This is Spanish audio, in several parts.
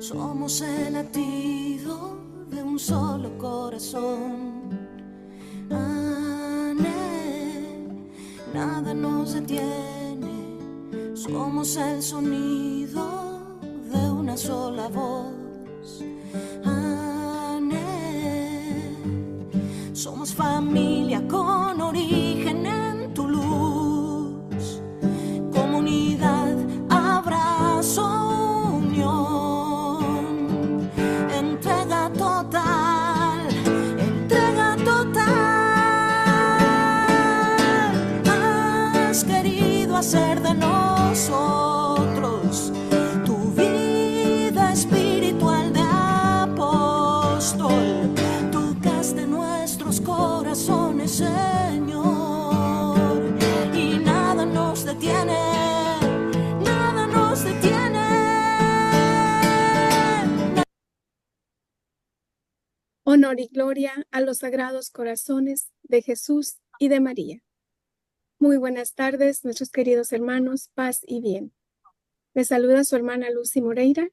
Somos el latido de un solo corazón. Nada nos detiene. Somos el sonido de una sola voz. Somos familia con origen en tu luz. Comunidad, abrazo, unión. Entrega total, entrega total. Has querido hacer de nosotros tu vida espiritual de apóstol. Tocaste nuestros corazones, Señor, y nada nos detiene. Nada nos detiene. Honor y gloria a los sagrados corazones de Jesús y de María. Muy buenas tardes, nuestros queridos hermanos, paz y bien. Les saluda su hermana Lucy Moreira.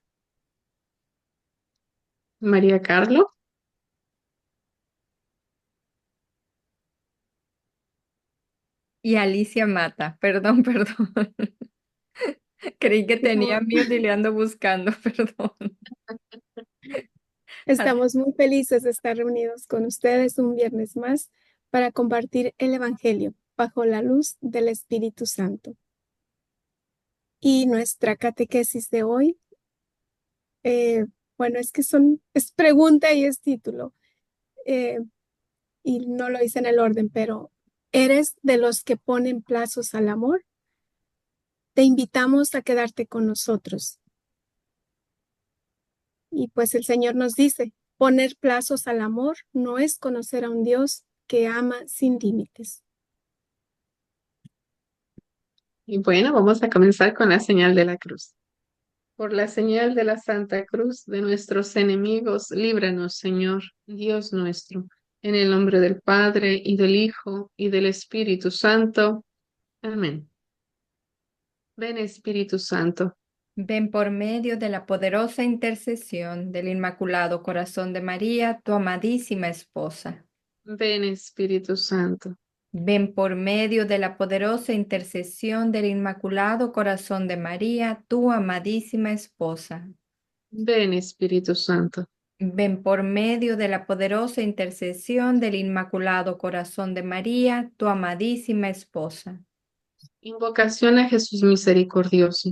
María Carlo. Y Alicia Mata, perdón. Creí que tenía mute y le ando buscando, perdón. Estamos muy felices de estar reunidos con ustedes un viernes más para compartir el Evangelio bajo la luz del Espíritu Santo. Y nuestra catequesis de hoy, es pregunta y es título. Y no lo hice en el orden, pero ¿eres de los que ponen plazos al amor? Te invitamos a quedarte con nosotros. Y pues el Señor nos dice, poner plazos al amor no es conocer a un Dios que ama sin límites. Y bueno, vamos a comenzar con la señal de la cruz. Por la señal de la Santa Cruz de nuestros enemigos, líbranos, Señor, Dios nuestro, en el nombre del Padre, y del Hijo, y del Espíritu Santo. Amén. Ven, Espíritu Santo. Ven por medio de la poderosa intercesión del Inmaculado Corazón de María, tu amadísima esposa. Ven, Espíritu Santo. Ven por medio de la poderosa intercesión del Inmaculado Corazón de María, tu amadísima esposa. Ven, Espíritu Santo. Ven por medio de la poderosa intercesión del Inmaculado Corazón de María, tu amadísima esposa. Invocación a Jesús misericordioso.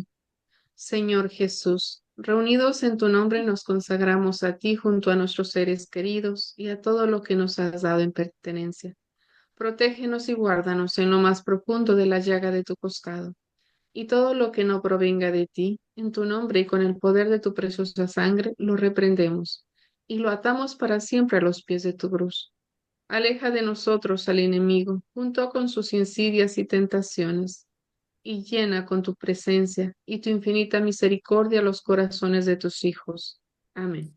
Señor Jesús, reunidos en tu nombre nos consagramos a ti junto a nuestros seres queridos y a todo lo que nos has dado en pertenencia. Protégenos y guárdanos en lo más profundo de la llaga de tu costado, y todo lo que no provenga de ti, en tu nombre y con el poder de tu preciosa sangre, lo reprendemos y lo atamos para siempre a los pies de tu cruz. Aleja de nosotros al enemigo, junto con sus insidias y tentaciones, y llena con tu presencia y tu infinita misericordia los corazones de tus hijos. Amén.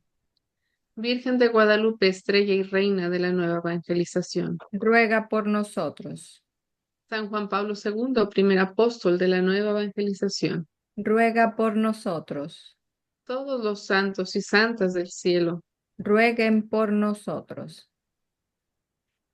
Virgen de Guadalupe, estrella y reina de la nueva evangelización. Ruega por nosotros. San Juan Pablo II, primer apóstol de la nueva evangelización. Ruega por nosotros. Todos los santos y santas del cielo. Rueguen por nosotros.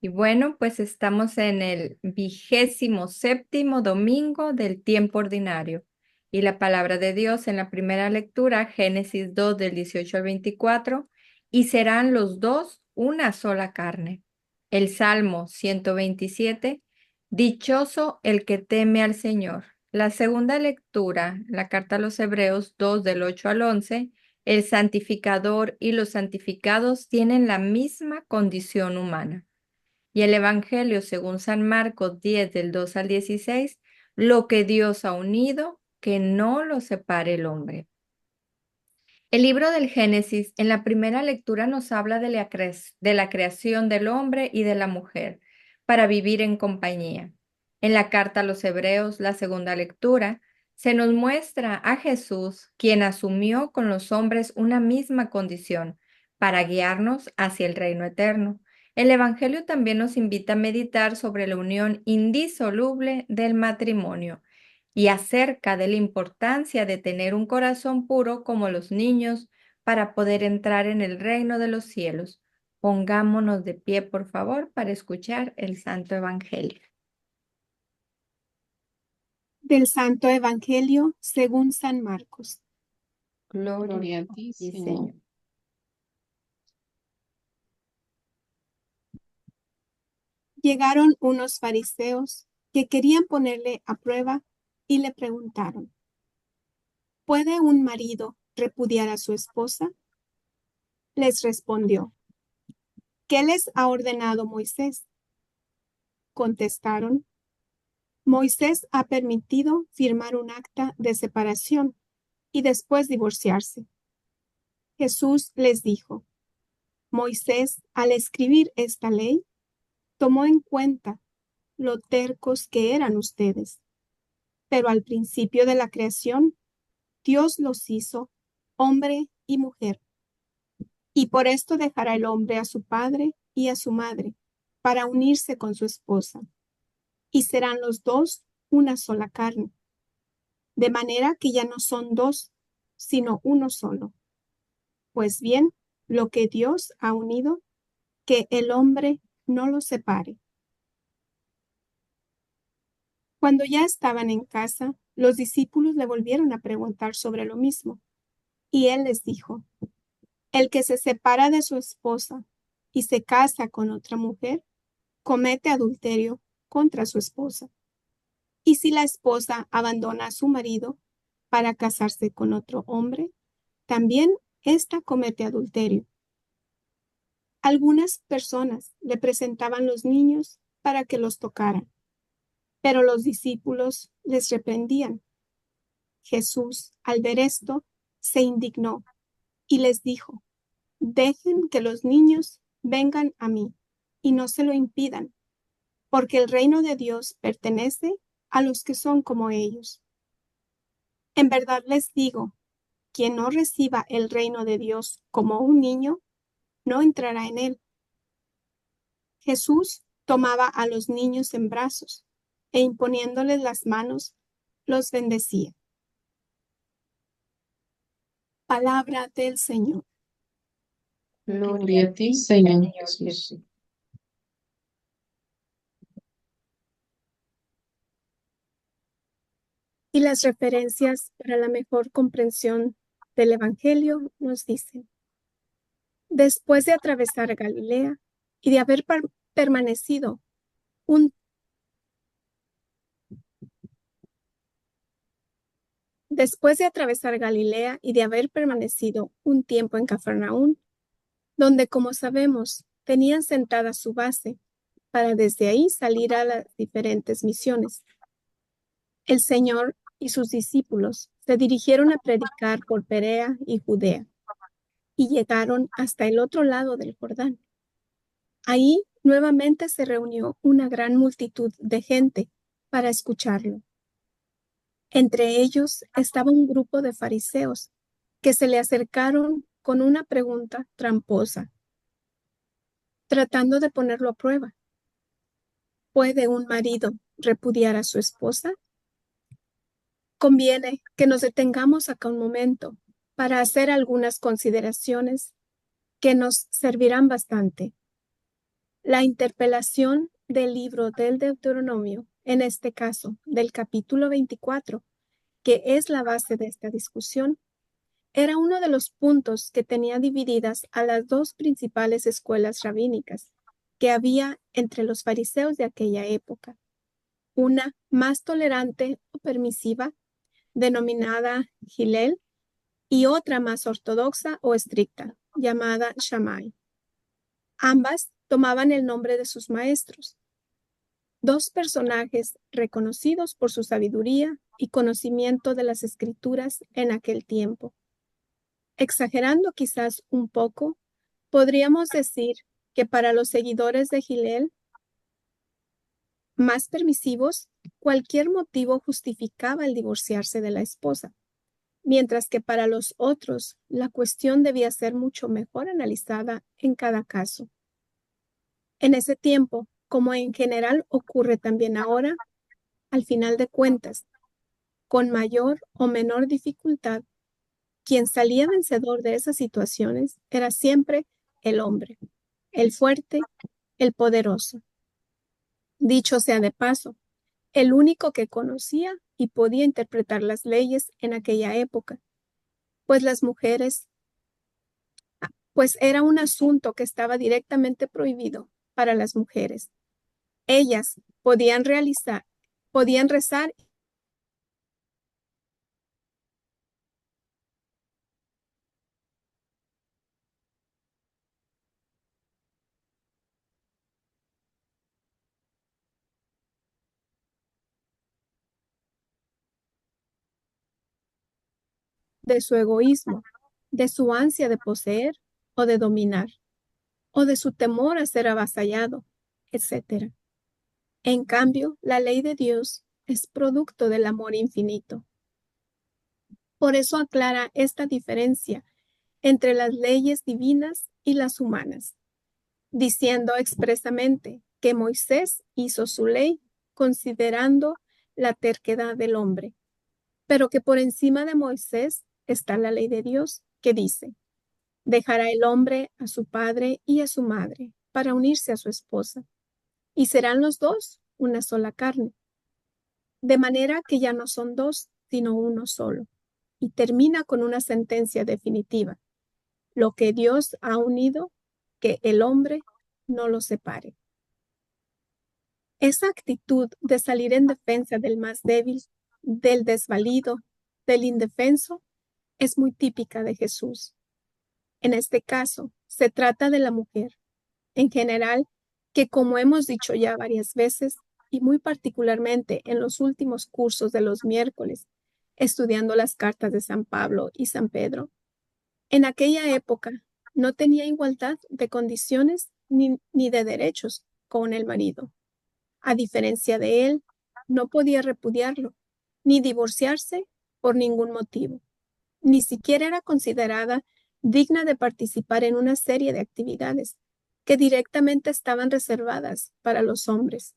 Y bueno, pues estamos en el 27º domingo del tiempo ordinario. Y la palabra de Dios en la primera lectura, Génesis 2 del 18 al 24, y serán los dos una sola carne. El Salmo 127, dichoso el que teme al Señor. La segunda lectura, la carta a los Hebreos 2 del 8 al 11, el santificador y los santificados tienen la misma condición humana. Y el Evangelio según San Marcos 10 del 2 al 16, lo que Dios ha unido, que no lo separe el hombre. El libro del Génesis en la primera lectura nos habla de la creación del hombre y de la mujer para vivir en compañía. En la carta a los Hebreos, la segunda lectura, se nos muestra a Jesús, quien asumió con los hombres una misma condición para guiarnos hacia el reino eterno. El Evangelio también nos invita a meditar sobre la unión indisoluble del matrimonio y acerca de la importancia de tener un corazón puro como los niños para poder entrar en el reino de los cielos. Pongámonos de pie, por favor, para escuchar el Santo Evangelio. Del Santo Evangelio según San Marcos. Gloria a ti, Sí, Señor. Señor. Llegaron unos fariseos que querían ponerle a prueba y le preguntaron: ¿puede un marido repudiar a su esposa? Les respondió: ¿qué les ha ordenado Moisés? Contestaron: Moisés ha permitido firmar un acta de separación y después divorciarse. Jesús les dijo: Moisés, al escribir esta ley, tomó en cuenta lo tercos que eran ustedes, pero al principio de la creación, Dios los hizo hombre y mujer. Y por esto dejará el hombre a su padre y a su madre, para unirse con su esposa, y serán los dos una sola carne. De manera que ya no son dos, sino uno solo. Pues bien, lo que Dios ha unido, que el hombre no lo separe. Cuando ya estaban en casa, los discípulos le volvieron a preguntar sobre lo mismo, y él les dijo: el que se separa de su esposa y se casa con otra mujer, comete adulterio contra su esposa. Y si la esposa abandona a su marido para casarse con otro hombre, también ésta comete adulterio. Algunas personas le presentaban los niños para que los tocaran, pero los discípulos les reprendían. Jesús, al ver esto, se indignó y les dijo: dejen que los niños vengan a mí y no se lo impidan, porque el reino de Dios pertenece a los que son como ellos. En verdad les digo, quien no reciba el reino de Dios como un niño, no entrará en él. Jesús tomaba a los niños en brazos e imponiéndoles las manos, los bendecía. Palabra del Señor. Gloria a ti, Señor Jesús. Y las referencias para la mejor comprensión del Evangelio nos dicen: después de atravesar Galilea y de haber permanecido un Después de atravesar Galilea y de haber permanecido un tiempo en Cafarnaún, donde, como sabemos, tenían sentada su base para desde ahí salir a las diferentes misiones, el Señor y sus discípulos se dirigieron a predicar por Perea y Judea y llegaron hasta el otro lado del Jordán. Ahí nuevamente se reunió una gran multitud de gente para escucharlo. Entre ellos estaba un grupo de fariseos que se le acercaron con una pregunta tramposa, tratando de ponerlo a prueba. ¿Puede un marido repudiar a su esposa? Conviene que nos detengamos acá un momento para hacer algunas consideraciones que nos servirán bastante. La interpelación del libro del Deuteronomio, en este caso del capítulo 24, que es la base de esta discusión, era uno de los puntos que tenía divididas a las dos principales escuelas rabínicas que había entre los fariseos de aquella época, una más tolerante o permisiva, denominada Hillel, y otra más ortodoxa o estricta, llamada Shammai. Ambas tomaban el nombre de sus maestros, dos personajes reconocidos por su sabiduría y conocimiento de las escrituras en aquel tiempo. Exagerando quizás un poco, podríamos decir que para los seguidores de Hillel, más permisivos, cualquier motivo justificaba el divorciarse de la esposa, mientras que para los otros la cuestión debía ser mucho mejor analizada en cada caso. En ese tiempo, como en general ocurre también ahora, al final de cuentas, con mayor o menor dificultad, Quien salía vencedor de esas situaciones era siempre el hombre, el fuerte, el poderoso. Dicho sea de paso, el único que conocía y podía interpretar las leyes en aquella época, pues las mujeres, pues era un asunto que estaba directamente prohibido para las mujeres. Ellas podían rezar de su egoísmo, de su ansia de poseer o de dominar, o de su temor a ser avasallado, etc. En cambio, la ley de Dios es producto del amor infinito. Por eso aclara esta diferencia entre las leyes divinas y las humanas, diciendo expresamente que Moisés hizo su ley considerando la terquedad del hombre, pero que por encima de Moisés está la ley de Dios que dice: dejará el hombre a su padre y a su madre para unirse a su esposa, y serán los dos una sola carne. De manera que ya no son dos, sino uno solo. Y termina con una sentencia definitiva: lo que Dios ha unido, que el hombre no lo separe. Esa actitud de salir en defensa del más débil, del desvalido, del indefenso, es muy típica de Jesús. En este caso, se trata de la mujer, en general, que como hemos dicho ya varias veces, y muy particularmente en los últimos cursos de los miércoles, estudiando las cartas de San Pablo y San Pedro, en aquella época no tenía igualdad de condiciones ni de derechos con el marido. A diferencia de él, no podía repudiarlo, ni divorciarse por ningún motivo. Ni siquiera era considerada digna de participar en una serie de actividades que directamente estaban reservadas para los hombres.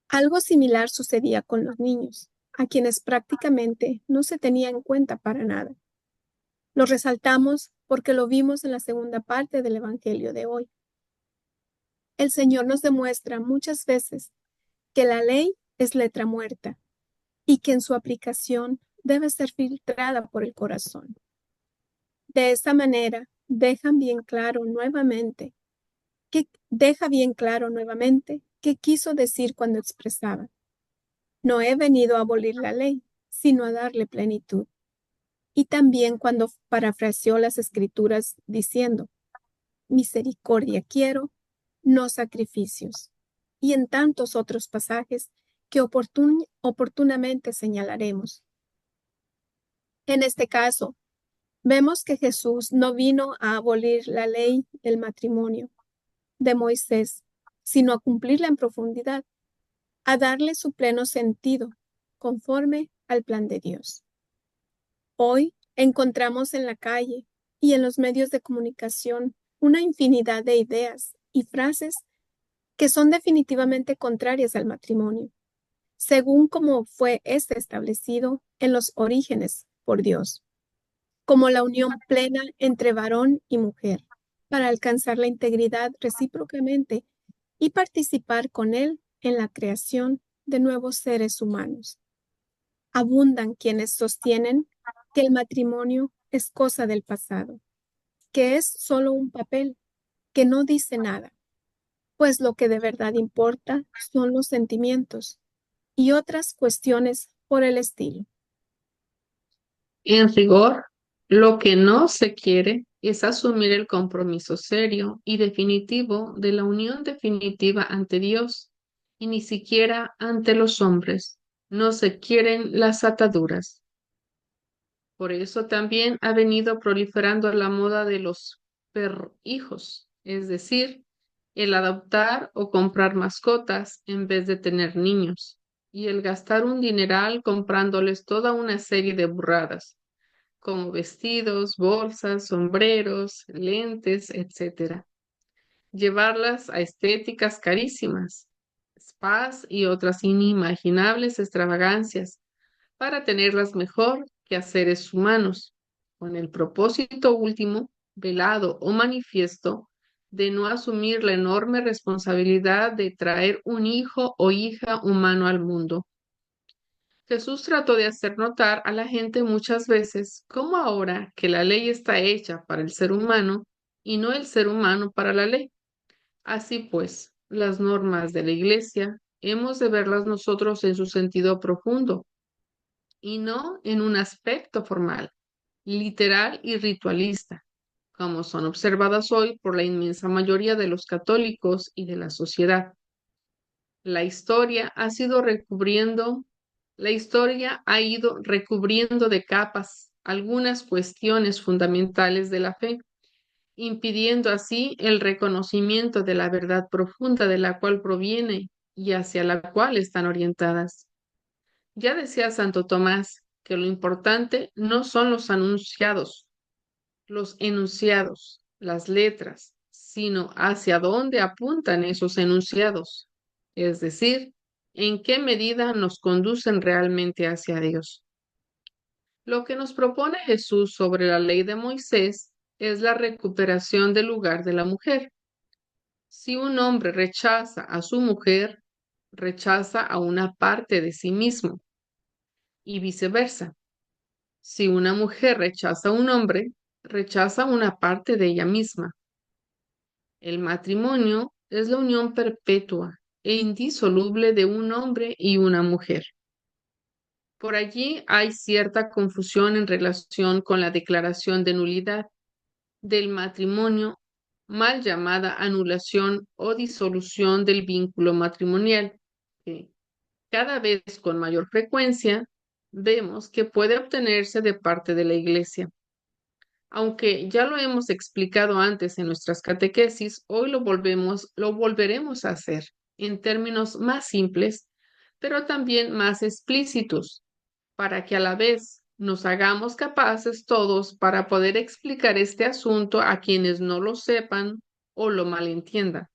Algo similar sucedía con los niños, a quienes prácticamente no se tenía en cuenta para nada. Lo resaltamos porque lo vimos en la segunda parte del Evangelio de hoy. El Señor nos demuestra muchas veces que la ley es letra muerta y que en su aplicación debe ser filtrada por el corazón. De esta manera, deja bien claro nuevamente qué quiso decir cuando expresaba: no he venido a abolir la ley, sino a darle plenitud. Y también cuando parafraseó las Escrituras diciendo: misericordia quiero, no sacrificios. Y en tantos otros pasajes que oportunamente señalaremos. En este caso, vemos que Jesús no vino a abolir la ley del matrimonio de Moisés, sino a cumplirla en profundidad, a darle su pleno sentido, conforme al plan de Dios. Hoy encontramos en la calle y en los medios de comunicación una infinidad de ideas y frases que son definitivamente contrarias al matrimonio, según como fue este establecido en los orígenes por Dios, como la unión plena entre varón y mujer, para alcanzar la integridad recíprocamente y participar con él en la creación de nuevos seres humanos. Abundan quienes sostienen que el matrimonio es cosa del pasado, que es solo un papel, que no dice nada, pues lo que de verdad importa son los sentimientos y otras cuestiones por el estilo. En rigor, lo que no se quiere es asumir el compromiso serio y definitivo de la unión definitiva ante Dios, y ni siquiera ante los hombres. No se quieren las ataduras. Por eso también ha venido proliferando la moda de los perhijos, es decir, el adoptar o comprar mascotas en vez de tener niños, y el gastar un dineral comprándoles toda una serie de burradas, como vestidos, bolsas, sombreros, lentes, etc. Llevarlas a estéticas carísimas, spas y otras inimaginables extravagancias para tenerlas mejor que a seres humanos. con el propósito último, velado o manifiesto, de no asumir la enorme responsabilidad de traer un hijo o hija humano al mundo. Jesús trató de hacer notar a la gente muchas veces cómo ahora que la ley está hecha para el ser humano y no el ser humano para la ley. Así pues, las normas de la Iglesia hemos de verlas nosotros en su sentido profundo y no en un aspecto formal, literal y ritualista, como son observadas hoy por la inmensa mayoría de los católicos y de la sociedad. La historia ha ido recubriendo de capas algunas cuestiones fundamentales de la fe, impidiendo así el reconocimiento de la verdad profunda de la cual proviene y hacia la cual están orientadas. Ya decía Santo Tomás que lo importante no son los anunciados, los enunciados, las letras, sino hacia dónde apuntan esos enunciados, es decir, en qué medida nos conducen realmente hacia Dios. Lo que nos propone Jesús sobre la ley de Moisés es la recuperación del lugar de la mujer. Si un hombre rechaza a su mujer, rechaza a una parte de sí mismo y viceversa. Si una mujer rechaza a un hombre, rechaza una parte de ella misma. El matrimonio es la unión perpetua e indisoluble de un hombre y una mujer. Por allí hay cierta confusión en relación con la declaración de nulidad del matrimonio, mal llamada anulación o disolución del vínculo matrimonial, que cada vez con mayor frecuencia vemos que puede obtenerse de parte de la Iglesia. Aunque ya lo hemos explicado antes en nuestras catequesis, hoy lo volveremos a hacer en términos más simples, pero también más explícitos, para que a la vez nos hagamos capaces todos para poder explicar este asunto a quienes no lo sepan o lo malentiendan.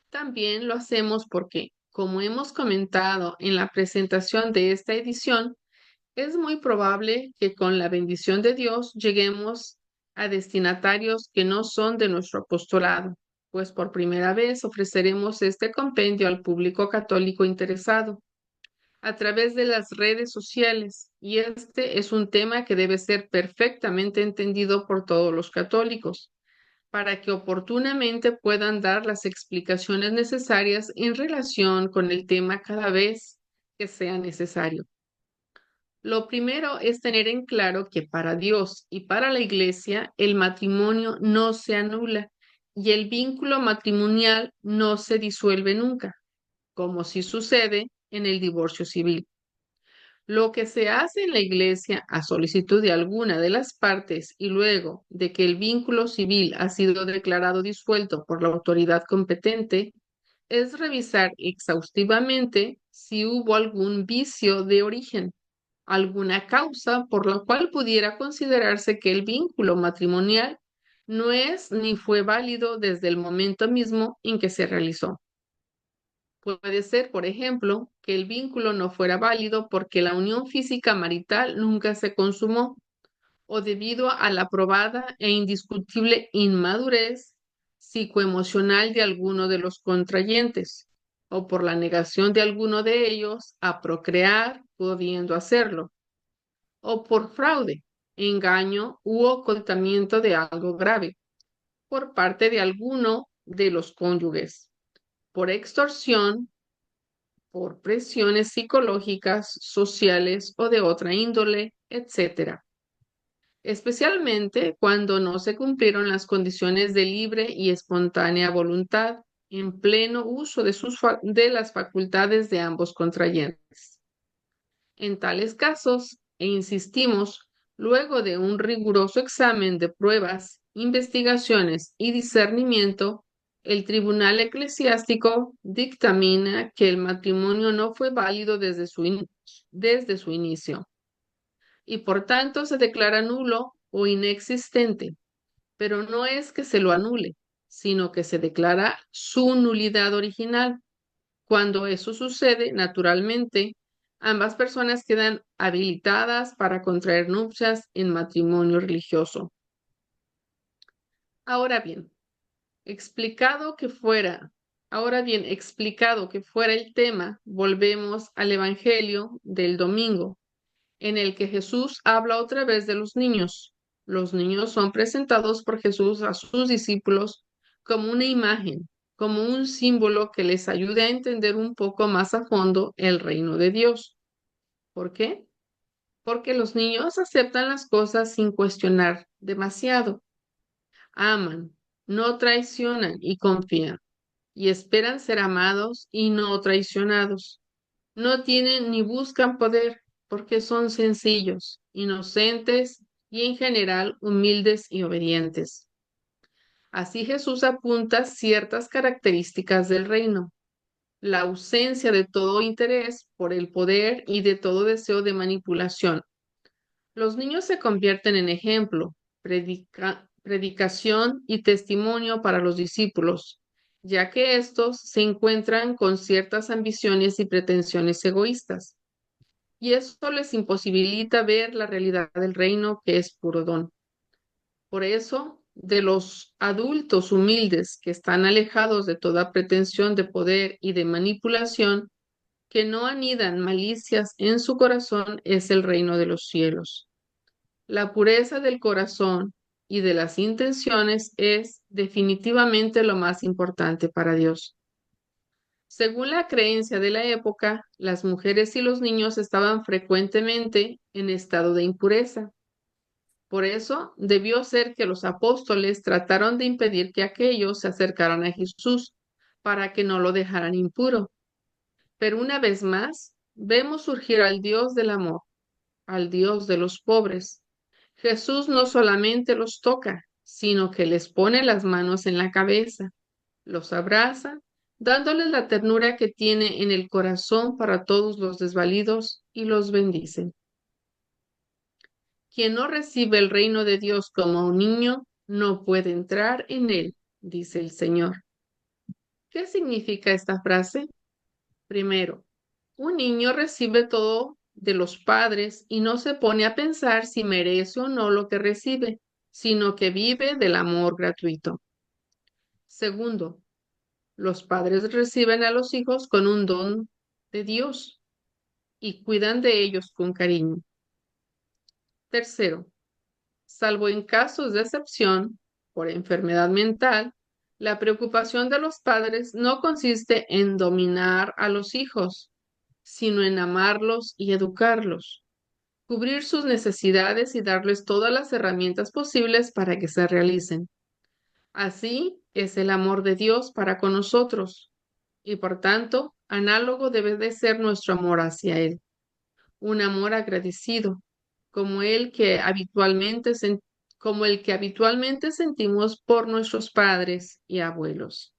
También lo hacemos porque, como hemos comentado en la presentación de esta edición, es muy probable que con la bendición de Dios lleguemos a destinatarios que no son de nuestro apostolado, pues por primera vez ofreceremos este compendio al público católico interesado a través de las redes sociales, y este es un tema que debe ser perfectamente entendido por todos los católicos, para que oportunamente puedan dar las explicaciones necesarias en relación con el tema cada vez que sea necesario. Lo primero es tener en claro que para Dios y para la Iglesia el matrimonio no se anula y el vínculo matrimonial no se disuelve nunca, como sí sucede en el divorcio civil. Lo que se hace en la Iglesia a solicitud de alguna de las partes y luego de que el vínculo civil ha sido declarado disuelto por la autoridad competente es revisar exhaustivamente si hubo algún vicio de origen, alguna causa por la cual pudiera considerarse que el vínculo matrimonial no es ni fue válido desde el momento mismo en que se realizó. Puede ser, por ejemplo, que el vínculo no fuera válido porque la unión física marital nunca se consumó o debido a la probada e indiscutible inmadurez psicoemocional de alguno de los contrayentes o por la negación de alguno de ellos a procrear pudiendo hacerlo o por fraude, engaño u ocultamiento de algo grave por parte de alguno de los cónyuges, por extorsión, por presiones psicológicas, sociales o de otra índole, etc. Especialmente cuando no se cumplieron las condiciones de libre y espontánea voluntad en pleno uso de las facultades de ambos contrayentes. En tales casos, e insistimos, luego de un riguroso examen de pruebas, investigaciones y discernimiento, el tribunal eclesiástico dictamina que el matrimonio no fue válido desde su inicio y por tanto se declara nulo o inexistente, pero no es que se lo anule, sino que se declara su nulidad original. Cuando eso sucede, naturalmente, Ambas personas quedan habilitadas para contraer nupcias en matrimonio religioso. Ahora bien, explicado que fuera el tema, volvemos al Evangelio del domingo, en el que Jesús habla otra vez de los niños. Los niños son presentados por Jesús a sus discípulos como una imagen, como un símbolo que les ayude a entender un poco más a fondo el reino de Dios. ¿Por qué? Porque los niños aceptan las cosas sin cuestionar demasiado. Aman, no traicionan y confían, y esperan ser amados y no traicionados. No tienen ni buscan poder, porque son sencillos, inocentes y en general humildes y obedientes. Así Jesús apunta ciertas características del reino: la ausencia de todo interés por el poder y de todo deseo de manipulación. Los niños se convierten en ejemplo, predicación y testimonio para los discípulos, ya que estos se encuentran con ciertas ambiciones y pretensiones egoístas, y esto les imposibilita ver la realidad del reino, que es puro don. Por eso, de los adultos humildes que están alejados de toda pretensión de poder y de manipulación, que no anidan malicias en su corazón, es el reino de los cielos. La pureza del corazón y de las intenciones es definitivamente lo más importante para Dios. Según la creencia de la época, las mujeres y los niños estaban frecuentemente en estado de impureza. Por eso debió ser que los apóstoles trataron de impedir que aquellos se acercaran a Jesús para que no lo dejaran impuro. Pero una vez más, vemos surgir al Dios del amor, al Dios de los pobres. Jesús no solamente los toca, sino que les pone las manos en la cabeza, los abraza, dándoles la ternura que tiene en el corazón para todos los desvalidos, y los bendice. Quien no recibe el reino de Dios como un niño, no puede entrar en él, dice el Señor. ¿Qué significa esta frase? Primero, un niño recibe todo de los padres y no se pone a pensar si merece o no lo que recibe, sino que vive del amor gratuito. Segundo, los padres reciben a los hijos con un don de Dios y cuidan de ellos con cariño. Tercero, salvo en casos de excepción por enfermedad mental, la preocupación de los padres no consiste en dominar a los hijos, sino en amarlos y educarlos, cubrir sus necesidades y darles todas las herramientas posibles para que se realicen. Así es el amor de Dios para con nosotros, y por tanto, análogo debe de ser nuestro amor hacia Él, un amor agradecido, como como el que habitualmente sentimos por nuestros padres y abuelos.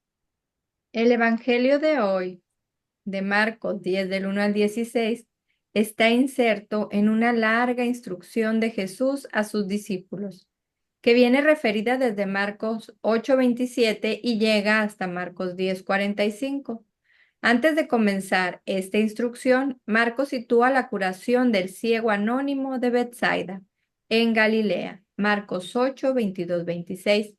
El Evangelio de hoy, de Marcos 10 del 1 al 16, está inserto en una larga instrucción de Jesús a sus discípulos, que viene referida desde Marcos 8:27 y llega hasta Marcos 10:45. Antes de comenzar esta instrucción, Marcos sitúa la curación del ciego anónimo de Betsaida, en Galilea, Marcos 8:22-26.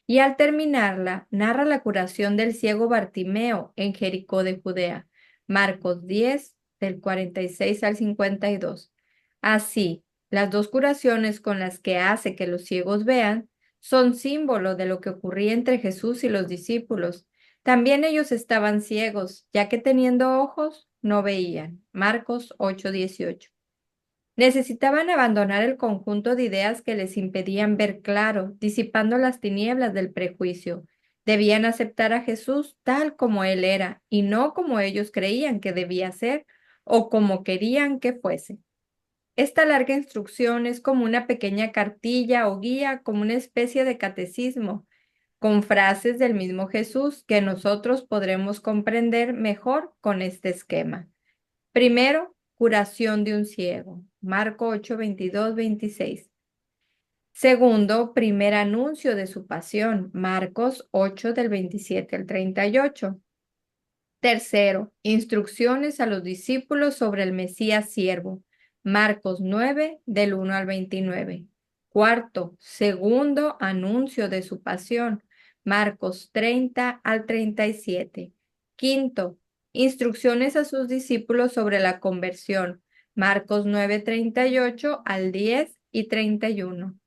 Y al terminarla, narra la curación del ciego Bartimeo en Jericó de Judea, Marcos 10, del 46 al 52. Así, las dos curaciones con las que hace que los ciegos vean son símbolo de lo que ocurría entre Jesús y los discípulos. También ellos estaban ciegos, ya que teniendo ojos, no veían. Marcos 8:18. Necesitaban abandonar el conjunto de ideas que les impedían ver claro, disipando las tinieblas del prejuicio. Debían aceptar a Jesús tal como Él era y no como ellos creían que debía ser o como querían que fuese. Esta larga instrucción es como una pequeña cartilla o guía, como una especie de catecismo, con frases del mismo Jesús que nosotros podremos comprender mejor con este esquema. Primero, curación de un ciego. Marcos 8:22-26. Segundo, primer anuncio de su pasión. Marcos 8 del 27 al 38. Tercero, instrucciones a los discípulos sobre el Mesías siervo. Marcos 9, del 1 al 29. Cuarto, segundo anuncio de su pasión. Marcos 30 al 37. Quinto, instrucciones a sus discípulos sobre la conversión. Marcos 9, 38 al 10 y 31.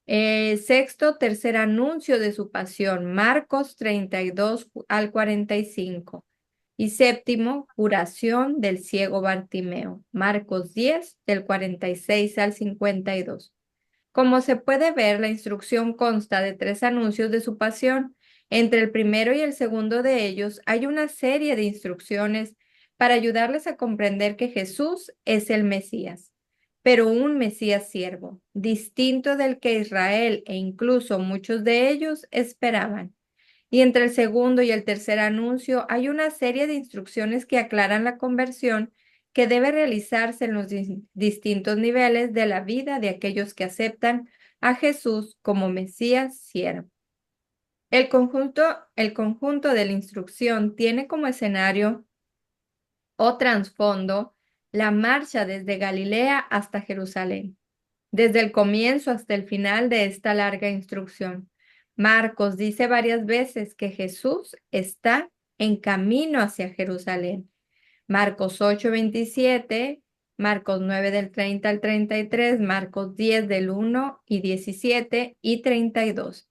Sexto, tercer anuncio de su pasión, Marcos 32 al 45. Y séptimo, curación del ciego Bartimeo, Marcos 10 del 46 al 52. Como se puede ver, la instrucción consta de 3 anuncios de su pasión. Entre el primero y el segundo de ellos hay una serie de instrucciones para ayudarles a comprender que Jesús es el Mesías, pero un Mesías siervo, distinto del que Israel e incluso muchos de ellos esperaban. Y entre el segundo y el tercer anuncio hay una serie de instrucciones que aclaran la conversión que debe realizarse en los distintos niveles de la vida de aquellos que aceptan a Jesús como Mesías siervo. El conjunto de la instrucción tiene como escenario o trasfondo la marcha desde Galilea hasta Jerusalén, desde el comienzo hasta el final de esta larga instrucción. Marcos dice varias veces que Jesús está en camino hacia Jerusalén. Marcos 8, 27, Marcos 9 del 30 al 33, Marcos 10 del 1 y 17 y 32.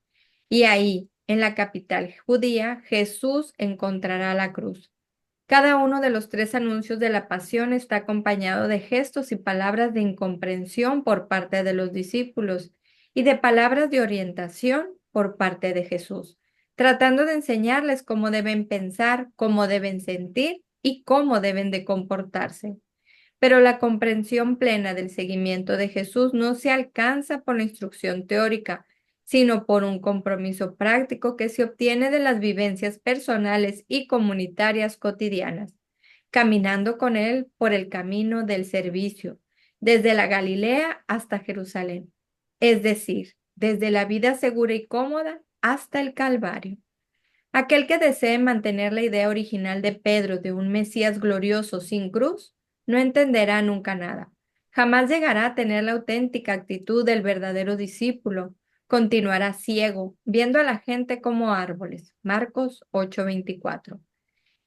Y ahí, en la capital judía, Jesús encontrará la cruz. Cada uno de los 3 anuncios de la pasión está acompañado de gestos y palabras de incomprensión por parte de los discípulos y de palabras de orientación por parte de Jesús, tratando de enseñarles cómo deben pensar, cómo deben sentir y cómo deben de comportarse. Pero la comprensión plena del seguimiento de Jesús no se alcanza por la instrucción teórica, sino por un compromiso práctico que se obtiene de las vivencias personales y comunitarias cotidianas, caminando con Él por el camino del servicio, desde la Galilea hasta Jerusalén, es decir, desde la vida segura y cómoda hasta el Calvario. Aquel que desee mantener la idea original de Pedro de un Mesías glorioso sin cruz, no entenderá nunca nada. Jamás llegará a tener la auténtica actitud del verdadero discípulo. Continuará ciego, viendo a la gente como árboles. Marcos 8:24.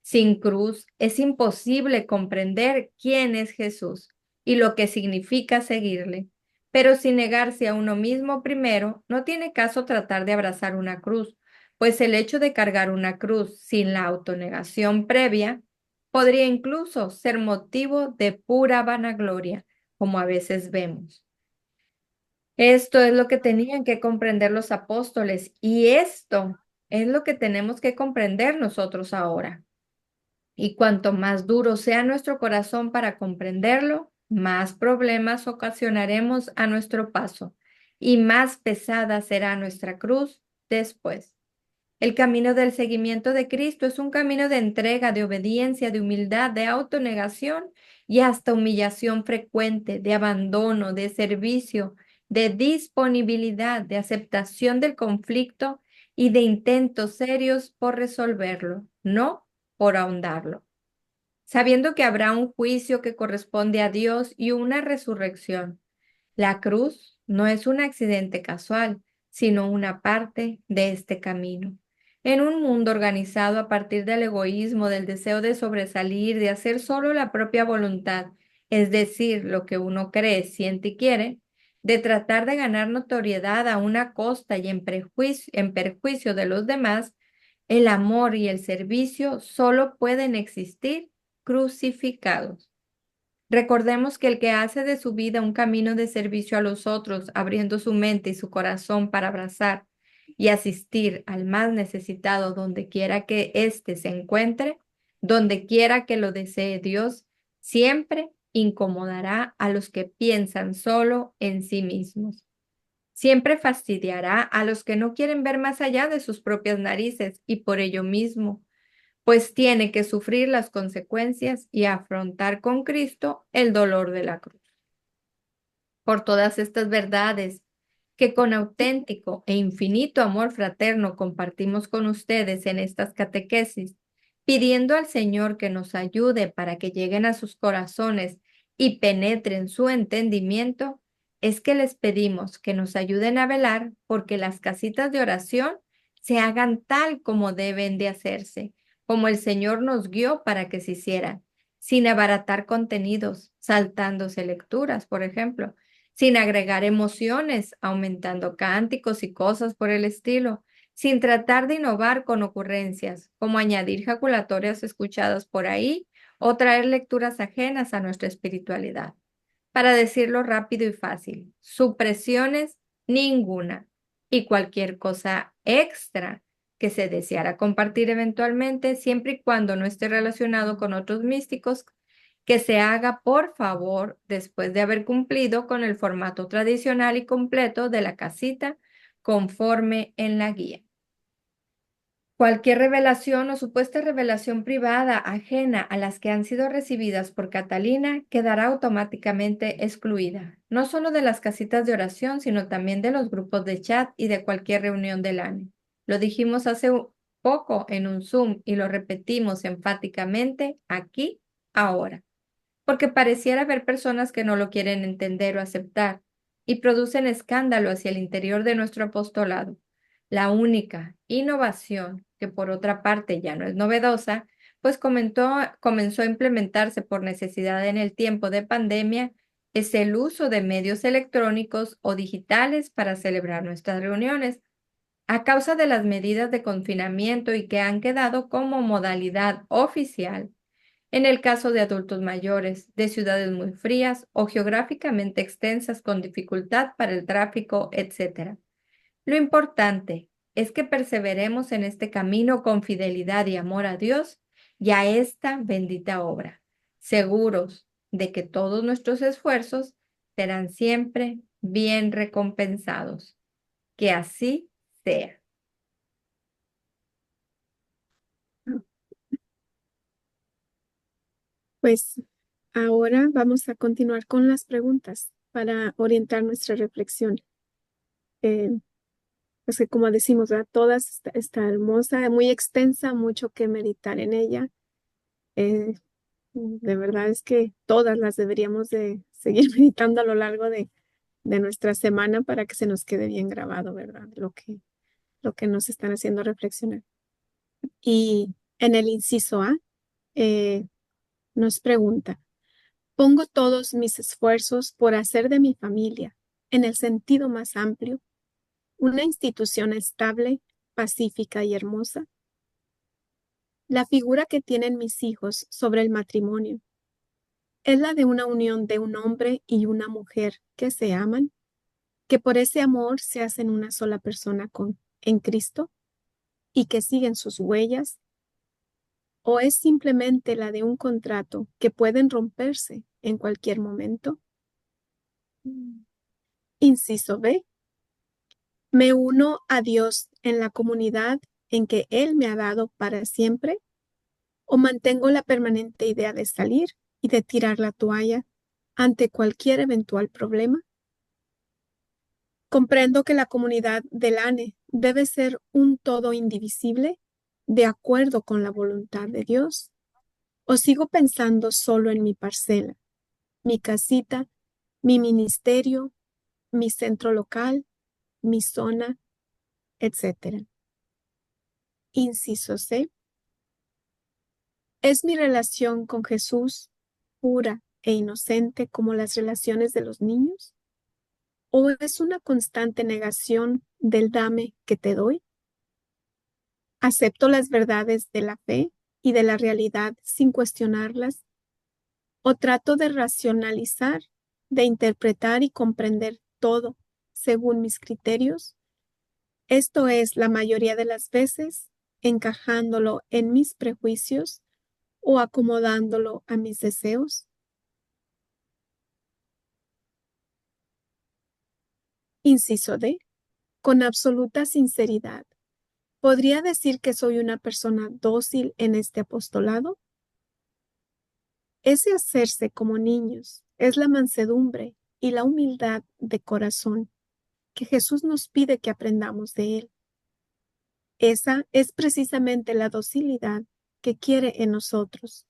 Sin cruz es imposible comprender quién es Jesús y lo que significa seguirle. Pero sin negarse a uno mismo primero, no tiene caso tratar de abrazar una cruz, pues el hecho de cargar una cruz sin la autonegación previa podría incluso ser motivo de pura vanagloria, como a veces vemos. Esto es lo que tenían que comprender los apóstoles y esto es lo que tenemos que comprender nosotros ahora. Y cuanto más duro sea nuestro corazón para comprenderlo, más problemas ocasionaremos a nuestro paso y más pesada será nuestra cruz después. El camino del seguimiento de Cristo es un camino de entrega, de obediencia, de humildad, de autonegación y hasta humillación frecuente, de abandono, de servicio, de disponibilidad, de aceptación del conflicto y de intentos serios por resolverlo, no por ahondarlo. Sabiendo que habrá un juicio que corresponde a Dios y una resurrección. La cruz no es un accidente casual, sino una parte de este camino. En un mundo organizado a partir del egoísmo, del deseo de sobresalir, de hacer solo la propia voluntad, es decir, lo que uno cree, siente y quiere, de tratar de ganar notoriedad a una costa y en perjuicio de los demás, el amor y el servicio solo pueden existir crucificados. Recordemos que el que hace de su vida un camino de servicio a los otros, abriendo su mente y su corazón para abrazar y asistir al más necesitado donde quiera que éste se encuentre, donde quiera que lo desee Dios, siempre incomodará a los que piensan solo en sí mismos. Siempre fastidiará a los que no quieren ver más allá de sus propias narices y por ello mismo pues tiene que sufrir las consecuencias y afrontar con Cristo el dolor de la cruz. Por todas estas verdades que con auténtico e infinito amor fraterno compartimos con ustedes en estas catequesis, pidiendo al Señor que nos ayude para que lleguen a sus corazones y penetren su entendimiento, es que les pedimos que nos ayuden a velar porque las casitas de oración se hagan tal como deben de hacerse, como el Señor nos guió para que se hicieran, sin abaratar contenidos, saltándose lecturas, por ejemplo, sin agregar emociones, aumentando cánticos y cosas por el estilo, sin tratar de innovar con ocurrencias, como añadir jaculatorias escuchadas por ahí o traer lecturas ajenas a nuestra espiritualidad. Para decirlo rápido y fácil, supresiones ninguna y cualquier cosa extra que se deseara compartir eventualmente, siempre y cuando no esté relacionado con otros místicos, que se haga por favor después de haber cumplido con el formato tradicional y completo de la casita conforme en la guía. Cualquier revelación o supuesta revelación privada ajena a las que han sido recibidas por Catalina quedará automáticamente excluida, no solo de las casitas de oración, sino también de los grupos de chat y de cualquier reunión del ANE. Lo dijimos hace poco en un Zoom y lo repetimos enfáticamente aquí, ahora, porque pareciera haber personas que no lo quieren entender o aceptar y producen escándalo hacia el interior de nuestro apostolado. La única innovación, que por otra parte ya no es novedosa, pues comenzó a implementarse por necesidad en el tiempo de pandemia, es el uso de medios electrónicos o digitales para celebrar nuestras reuniones, a causa de las medidas de confinamiento y que han quedado como modalidad oficial en el caso de adultos mayores, de ciudades muy frías o geográficamente extensas con dificultad para el tráfico, etc. Lo importante es que perseveremos en este camino con fidelidad y amor a Dios y a esta bendita obra, seguros de que todos nuestros esfuerzos serán siempre bien recompensados. Que así sea. Pues ahora vamos a continuar con las preguntas para orientar nuestra reflexión. Pues que como decimos, ¿verdad? Todas está hermosa, muy extensa, mucho que meditar en ella. Eh, de verdad es que todas las deberíamos de seguir meditando a lo largo de nuestra semana para que se nos quede bien grabado, ¿verdad? Lo que nos están haciendo reflexionar. Y en el inciso A, nos pregunta, ¿pongo todos mis esfuerzos por hacer de mi familia, en el sentido más amplio, una institución estable, pacífica y hermosa? La figura que tienen mis hijos sobre el matrimonio es la de una unión de un hombre y una mujer que se aman, que por ese amor se hacen una sola persona en Cristo y que siguen sus huellas, o es simplemente la de un contrato que pueden romperse en cualquier momento. Inciso B. Me uno a Dios en la comunidad en que Él me ha dado para siempre, o mantengo la permanente idea de salir y de tirar la toalla ante cualquier eventual problema. Comprendo que la comunidad del ANE debe ser un todo indivisible, de acuerdo con la voluntad de Dios, o sigo pensando solo en mi parcela, mi casita, mi ministerio, mi centro local, mi zona, etc. Inciso C. ¿Es mi relación con Jesús pura e inocente como las relaciones de los niños? ¿O es una constante negación del dame que te doy? ¿Acepto las verdades de la fe y de la realidad sin cuestionarlas? ¿O trato de racionalizar, de interpretar y comprender todo según mis criterios? Esto es, la mayoría de las veces, encajándolo en mis prejuicios o acomodándolo a mis deseos. Inciso D. Con absoluta sinceridad, ¿podría decir que soy una persona dócil en este apostolado? Ese hacerse como niños es la mansedumbre y la humildad de corazón que Jesús nos pide que aprendamos de Él. Esa es precisamente la docilidad que quiere en nosotros.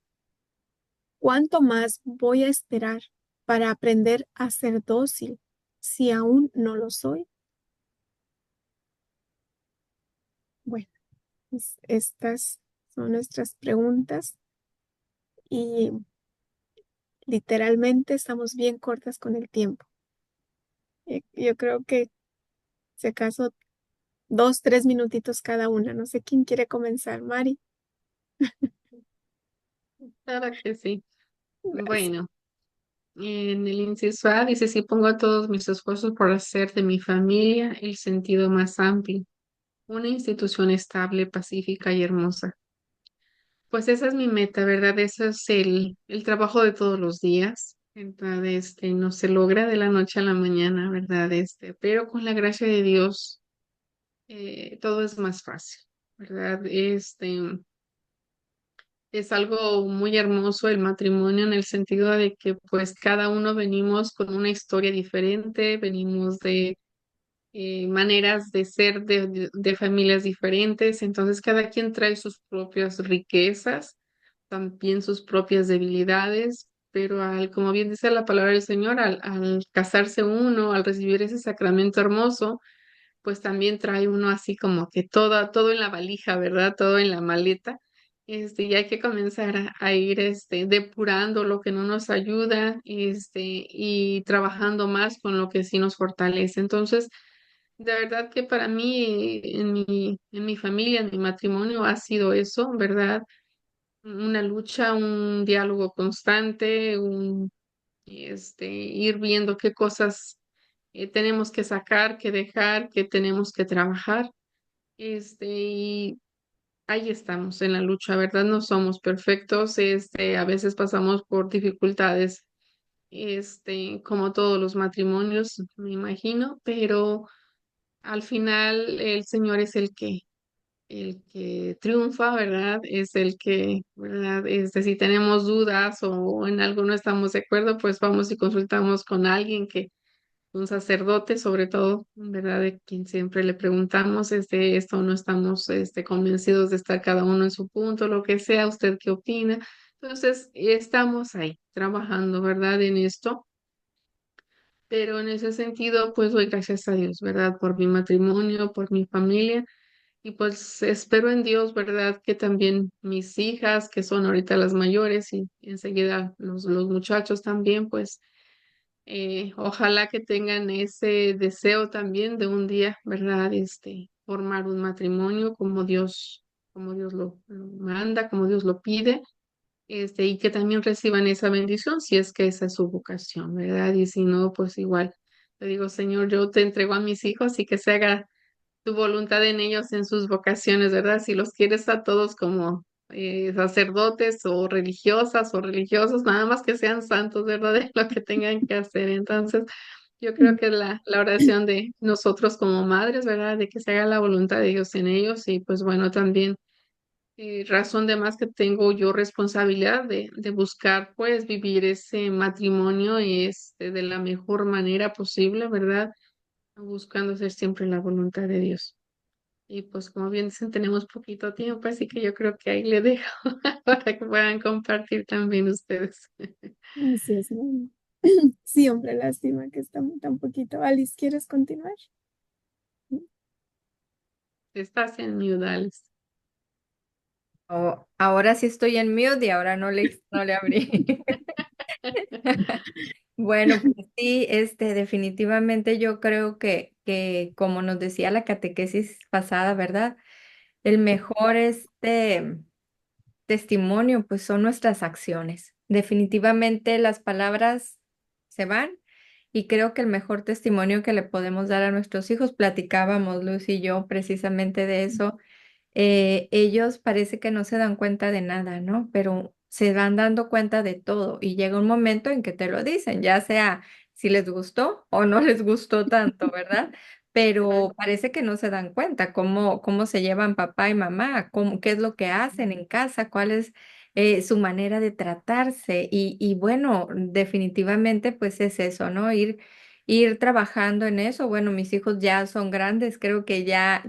¿Cuánto más voy a esperar para aprender a ser dócil si aún no lo soy? Bueno, pues estas son nuestras preguntas y literalmente estamos bien cortas con el tiempo. Yo creo que si acaso 2, 3 minutitos cada una. No sé quién quiere comenzar, Mari. Claro que sí. Gracias. Bueno, en el inciso A dice, sí pongo todos mis esfuerzos por hacer de mi familia el sentido más amplio, una institución estable, pacífica y hermosa. Pues esa es mi meta, ¿verdad? Ese es el trabajo de todos los días. Entonces, no se logra de la noche a la mañana, ¿verdad? Pero con la gracia de Dios, todo es más fácil, ¿verdad? Es algo muy hermoso el matrimonio en el sentido de que pues cada uno venimos con una historia diferente, venimos de maneras de ser de familias diferentes, entonces cada quien trae sus propias riquezas, también sus propias debilidades, pero como bien dice la palabra del Señor, al casarse uno, al recibir ese sacramento hermoso, pues también trae uno así como que todo en la valija, ¿verdad? Todo en la maleta. Y hay que comenzar a ir depurando lo que no nos ayuda, y trabajando más con lo que sí nos fortalece. Entonces, de verdad que para mí, en mi familia, en mi matrimonio, ha sido eso, ¿verdad? Una lucha, un diálogo constante, ir viendo qué cosas tenemos que sacar, que dejar, que tenemos que trabajar. Y ahí estamos en la lucha, ¿verdad? No somos perfectos, a veces pasamos por dificultades, como todos los matrimonios, me imagino, pero al final el Señor es el que triunfa, ¿verdad? Es el que, ¿verdad? Si tenemos dudas o en algo no estamos de acuerdo, pues vamos y consultamos con alguien un sacerdote, sobre todo, ¿verdad? De quien siempre le preguntamos, esto no estamos, convencidos de estar cada uno en su punto, lo que sea, ¿usted qué opina? Entonces, estamos ahí trabajando, ¿verdad? En esto, pero en ese sentido, pues doy gracias a Dios, ¿verdad? Por mi matrimonio, por mi familia, y pues espero en Dios, ¿verdad? Que también mis hijas, que son ahorita las mayores, y enseguida los muchachos también, pues ojalá que tengan ese deseo también de un día, ¿verdad? Formar un matrimonio como Dios lo manda, como Dios lo pide, y que también reciban esa bendición si es que esa es su vocación, ¿verdad? Y si no, pues igual, le digo, Señor, yo te entrego a mis hijos y que se haga tu voluntad en ellos, en sus vocaciones, ¿verdad? Si los quieres a todos como sacerdotes o religiosas o religiosos, nada más que sean santos, ¿verdad? De lo que tengan que hacer. Entonces, yo creo que la oración de nosotros como madres, ¿verdad? De que se haga la voluntad de Dios en ellos y pues bueno, también razón de más que tengo yo responsabilidad de buscar pues vivir ese matrimonio de la mejor manera posible, ¿verdad? Buscando hacer siempre la voluntad de Dios. Y pues como bien dicen, tenemos poquito tiempo, así que yo creo que ahí le dejo para que puedan compartir también ustedes. Así es, mami. Sí, hombre, lástima que está tan poquito. Alice, ¿quieres continuar? Estás en mute, Alex. Ahora sí estoy en mute y ahora no le abrí. Bueno, pues sí, definitivamente yo creo que como nos decía la catequesis pasada, ¿verdad? El mejor testimonio, pues son nuestras acciones. Definitivamente las palabras se van y creo que el mejor testimonio que le podemos dar a nuestros hijos, platicábamos Luz y yo precisamente de eso, ellos parece que no se dan cuenta de nada, ¿no? Pero se van dando cuenta de todo y llega un momento en que te lo dicen, ya sea si les gustó o no les gustó tanto, ¿verdad? Pero parece que no se dan cuenta cómo se llevan papá y mamá, qué es lo que hacen en casa, cuál es su manera de tratarse. Y bueno, definitivamente pues es eso, ¿no? Ir trabajando en eso. Bueno, mis hijos ya son grandes, creo que ya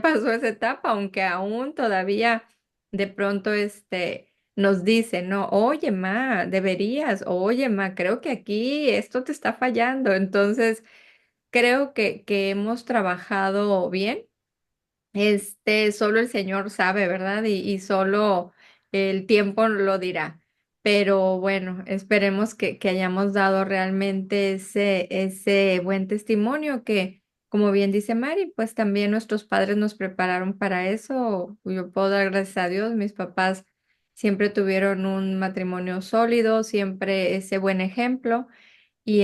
pasó esa etapa, aunque aún todavía de pronto nos dicen, no, oye, ma, deberías, oye, ma, creo que aquí esto te está fallando. Entonces, creo que hemos trabajado bien. Solo el Señor sabe, ¿verdad? Y solo el tiempo lo dirá. Pero bueno, esperemos que hayamos dado realmente ese buen testimonio que, como bien dice Mari, pues también nuestros padres nos prepararon para eso. Yo puedo dar gracias a Dios, mis papás siempre tuvieron un matrimonio sólido, siempre ese buen ejemplo. Y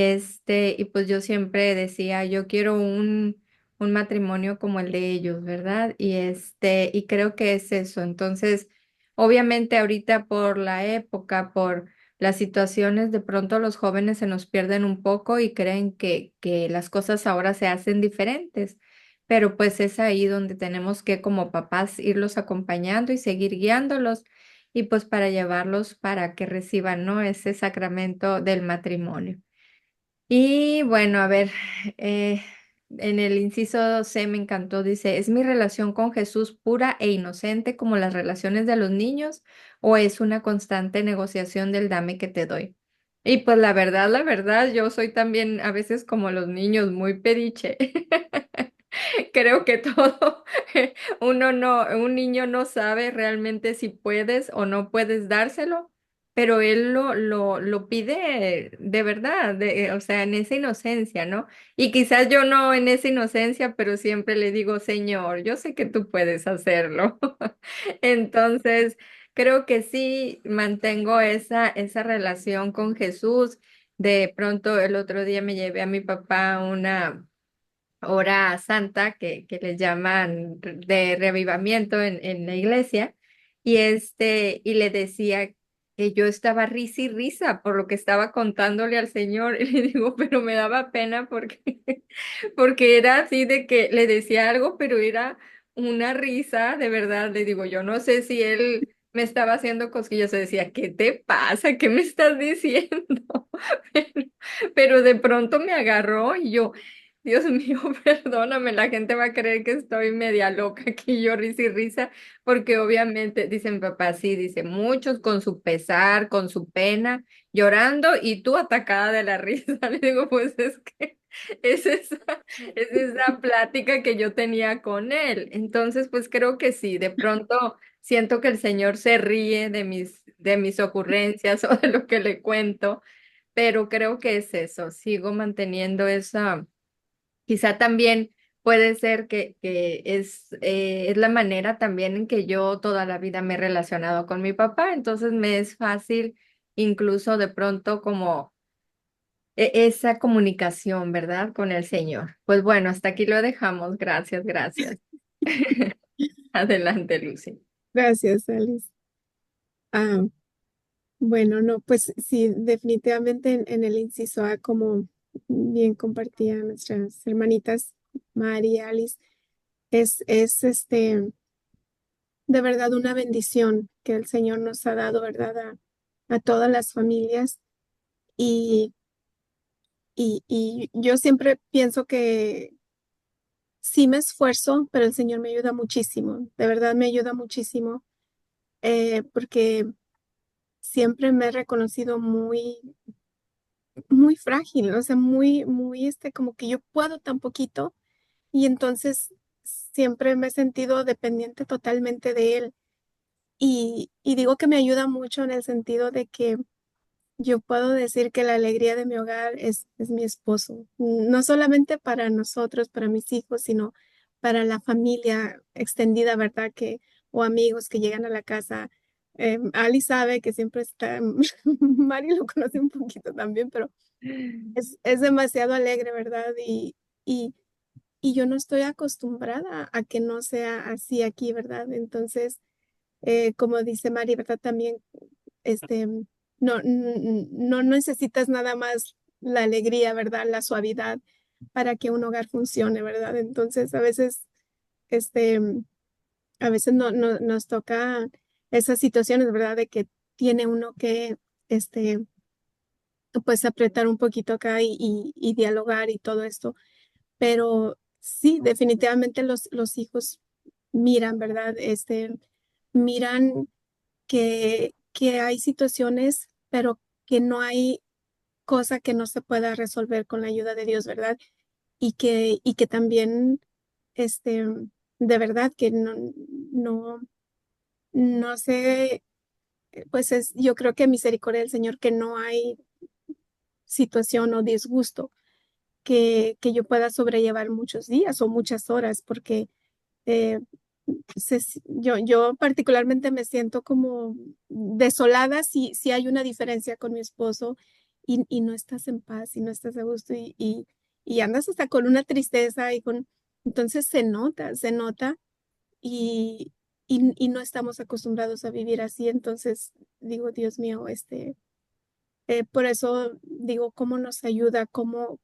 pues yo siempre decía, yo quiero un matrimonio como el de ellos, ¿verdad? Y creo que es eso. Entonces, obviamente ahorita por la época, por las situaciones, de pronto los jóvenes se nos pierden un poco y creen que las cosas ahora se hacen diferentes. Pero pues es ahí donde tenemos que como papás irlos acompañando y seguir guiándolos y pues para llevarlos para que reciban, ¿no? Ese sacramento del matrimonio. Y bueno, a ver, eh, en el inciso C me encantó, dice, ¿es mi relación con Jesús pura e inocente como las relaciones de los niños o es una constante negociación del dame que te doy? Y pues la verdad, yo soy también a veces como los niños, muy pediche. Creo que todo, un niño no sabe realmente si puedes o no puedes dárselo, pero él lo pide de verdad, o sea, en esa inocencia, ¿no? Y quizás yo no en esa inocencia, pero siempre le digo, Señor, yo sé que tú puedes hacerlo. Entonces, creo que sí mantengo esa relación con Jesús. De pronto, el otro día me llevé a mi papá a una hora santa que les llaman de reavivamiento en la iglesia y le decía que yo estaba risa y risa por lo que estaba contándole al Señor y le digo, pero me daba pena porque porque era así de que le decía algo, pero era una risa, de verdad, le digo, yo no sé si él me estaba haciendo cosquillas, o decía, ¿qué te pasa? ¿Qué me estás diciendo? Pero, pero de pronto me agarró y yo, Dios mío, perdóname, la gente va a creer que estoy media loca aquí, yo risa y risa, porque obviamente, dice mi papá, sí, dice, muchos con su pesar, con su pena, llorando y tú atacada de la risa. Le digo, pues es que es esa, es esa plática que yo tenía con él. Entonces, pues creo que sí, de pronto siento que el Señor se ríe de mis ocurrencias o de lo que le cuento, pero creo que es eso, sigo manteniendo esa. Quizá también puede ser que es la manera también en que yo toda la vida me he relacionado con mi papá, entonces me es fácil incluso de pronto como esa comunicación, ¿verdad? Con el Señor. Pues bueno, hasta aquí lo dejamos. Gracias, gracias. Adelante, Lucy. Gracias, Alice. Ah, bueno, no, pues sí, definitivamente en el inciso A, como bien compartían nuestras hermanitas Mari y Alice, es de verdad una bendición que el Señor nos ha dado, ¿verdad? A todas las familias. Y, y yo siempre pienso que sí me esfuerzo, pero el Señor me ayuda muchísimo, de verdad me ayuda muchísimo, porque siempre me he reconocido muy frágil, o sea, muy, como que yo puedo tan poquito y entonces siempre me he sentido dependiente totalmente de él. Y digo que me ayuda mucho en el sentido de que yo puedo decir que la alegría de mi hogar es mi esposo, no solamente para nosotros, para mis hijos, sino para la familia extendida, ¿verdad? O amigos que llegan a la casa. Ali sabe que siempre está, Mari lo conoce un poquito también, pero es demasiado alegre, ¿verdad? Y, y yo no estoy acostumbrada a que no sea así aquí, ¿verdad? Entonces, como dice Mari, ¿verdad? También, no necesitas nada más la alegría, ¿verdad? La suavidad para que un hogar funcione, ¿verdad? Entonces, este, a veces no, nos toca esas situaciones, ¿verdad? De que tiene uno que, pues, apretar un poquito acá y dialogar y todo esto. Pero sí, definitivamente los hijos miran, ¿verdad? miran que hay situaciones, pero que no hay cosa que no se pueda resolver con la ayuda de Dios, ¿verdad? Y que también, este, de verdad que no, no sé, pues yo creo que misericordia del Señor, que no hay situación o disgusto que yo pueda sobrellevar muchos días o muchas horas, porque eh, yo particularmente me siento como desolada si hay una diferencia con mi esposo y no estás en paz y no estás a gusto y andas hasta con una tristeza entonces se nota y no estamos acostumbrados a vivir así, entonces digo, Dios mío, por eso digo, cómo nos ayuda, cómo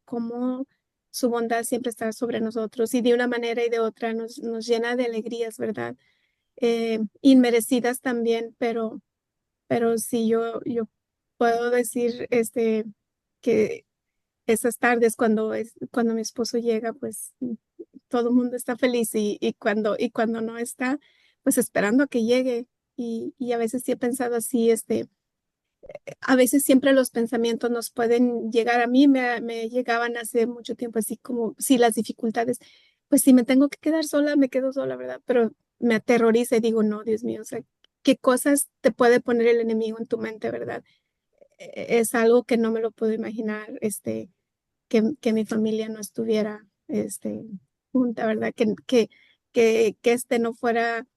su bondad siempre está sobre nosotros y de una manera y de otra nos llena de alegrías, ¿verdad? Inmerecidas también, pero sí yo puedo decir que esas tardes cuando mi esposo llega, pues todo el mundo está feliz y cuando no está, pues esperando a que llegue. Y a veces sí he pensado así, a veces siempre los pensamientos nos pueden llegar. A mí me llegaban hace mucho tiempo así como, si las dificultades, pues si me tengo que quedar sola, me quedo sola, ¿verdad? Pero me aterroriza y digo, no, Dios mío, o sea, ¿qué cosas te puede poner el enemigo en tu mente, ¿verdad? Es algo que no me lo puedo imaginar, que mi familia no estuviera, junta, ¿verdad? Que no fuera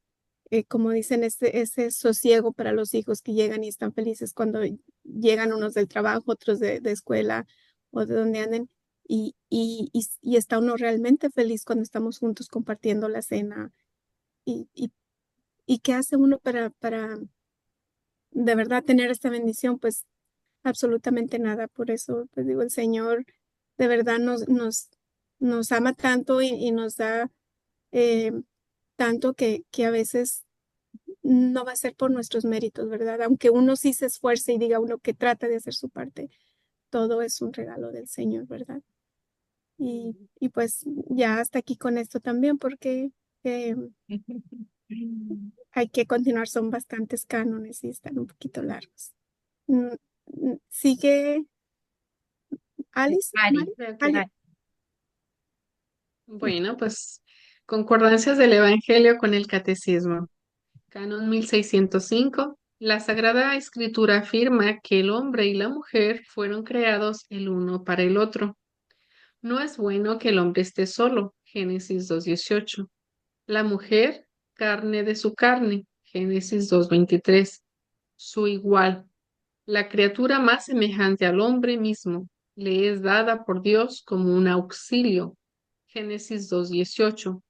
como dicen, ese sosiego para los hijos que llegan y están felices cuando llegan unos del trabajo, otros de escuela o de donde anden. Y está uno realmente feliz cuando estamos juntos compartiendo la cena. ¿Y qué hace uno para de verdad tener esta bendición? Pues absolutamente nada. Por eso, pues digo, el Señor de verdad nos ama tanto y nos da eh, tanto que a veces no va a ser por nuestros méritos, ¿verdad? Aunque uno sí se esfuerce y diga uno que trata de hacer su parte, todo es un regalo del Señor, ¿verdad? Y pues ya hasta aquí con esto también, porque eh, hay que continuar, son bastantes cánones y están un poquito largos. Mm, ¿Sigue Alice? Ari, ¿Mari? Ok. Ali. Bueno, pues concordancias del Evangelio con el Catecismo. Canon 1605. La Sagrada Escritura afirma que el hombre y la mujer fueron creados el uno para el otro. No es bueno que el hombre esté solo. Génesis 2:18. La mujer, carne de su carne. Génesis 2:23. Su igual, la criatura más semejante al hombre mismo, le es dada por Dios como un auxilio. Génesis 2:18,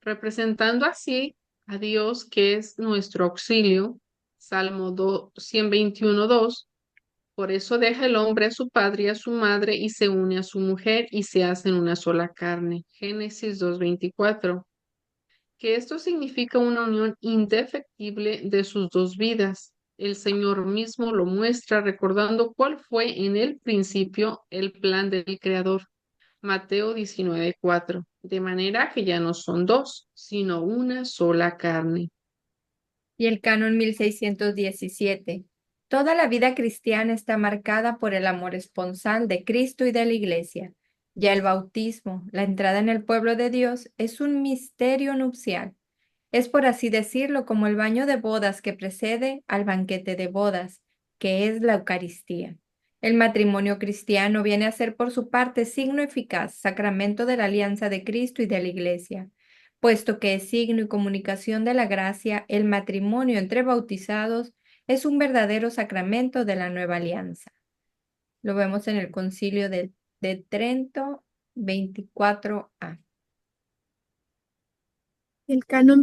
representando así a Dios que es nuestro auxilio. Salmo 121:2. Por eso deja el hombre a su padre y a su madre y se une a su mujer y se hacen una sola carne. Génesis 2:24. Que esto significa una unión indefectible de sus dos vidas. El Señor mismo lo muestra recordando cuál fue en el principio el plan del Creador. Mateo 19:4. De manera que ya no son dos, sino una sola carne. y el canon 1617. Toda la vida cristiana está marcada por el amor esponsal de Cristo y de la Iglesia. Ya el bautismo, la entrada en el pueblo de Dios, es un misterio nupcial. Es, por así decirlo, como el baño de bodas que precede al banquete de bodas, que es la Eucaristía. El matrimonio cristiano viene a ser por su parte signo eficaz, sacramento de la alianza de Cristo y de la Iglesia. Puesto que es signo y comunicación de la gracia, el matrimonio entre bautizados es un verdadero sacramento de la nueva alianza. Lo vemos en el Concilio de Trento 24a. El canon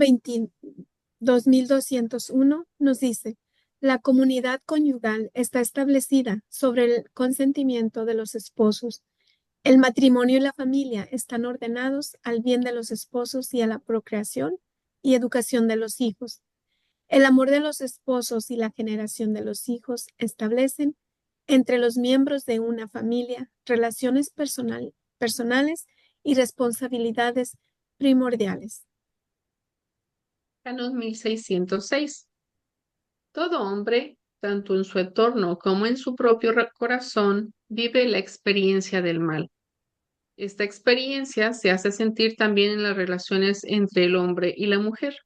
2201 nos dice, la comunidad conyugal está establecida sobre el consentimiento de los esposos. El matrimonio y la familia están ordenados al bien de los esposos y a la procreación y educación de los hijos. El amor de los esposos y la generación de los hijos establecen entre los miembros de una familia relaciones personales y responsabilidades primordiales. Canon 1606. Todo hombre, tanto en su entorno como en su propio corazón, vive la experiencia del mal. Esta experiencia se hace sentir también en las relaciones entre el hombre y la mujer.